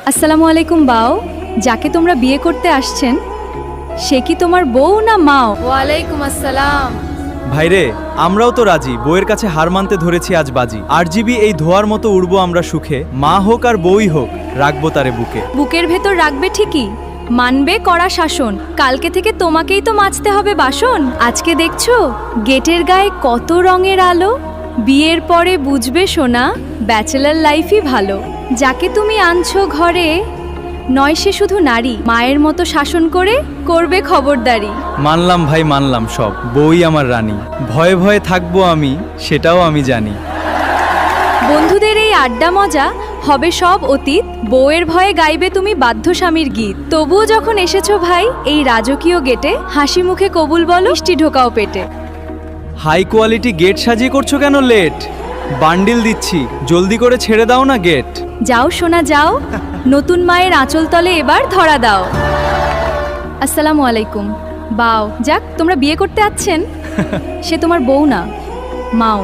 আসসালামু আলাইকুম বাও। যাকে তোমরা বিয়ে করতে আসছেন সে কি তোমার বউ না মাও? ওয়ালাইকুম আসসালাম। ভাইরে, আমরাও তো রাজি, বউয়ের কাছে হার মানতে ধরেছি আজ বাজি। RGB এই ধোয়ার মতো উড়বো আমরা সুখে, মা হোক আর বউই হোক, রাখবো তারে বুকে। বুকের ভেতর রাখবে ঠিকই, মানবে কড়া শাসন। কালকে থেকে তোমাকেই তো মাজতে হবে বাসন। আজকে দেখছো গেটের গায়ে কত রঙের আলো, বিয়ের পরে বুঝবে সোনা ব্যাচেলার লাইফই ভালো। যাকে তুমি আনছো ঘরে নয় সে শুধু নারী, মায়ের মতো শাসন করে করবে খবরদারি। মানলাম ভাই, মানলাম সব, বউই আমার রানী। ভয়ে ভয়ে থাকবো আমি, সেটাও আমি জানি। বন্ধুদের এই আড্ডা মজা হবে সব অতীত, বউয়ের ভয়ে গাইবে তুমি বাধ্য স্বামীর গীত। তবুও যখন এসেছো ভাই এই রাজকীয় গেটে, হাসি মুখে কবুল বলো, মিষ্টি ঢোকাও পেটে। হাই কোয়ালিটি গেট সাজিয়ে করছো কেন লেট? বান্ডিল দিচ্ছি, জলদি করে ছেড়ে দাও না গেট। যাও সোনা যাও, নতুন মায়ের আঁচল তলে এবার ধরা দাও। আসসালামু আলাইকুম বাও। যাক তোমরা বিয়ে করতে আসছেন, সে তোমার বউ না মাও।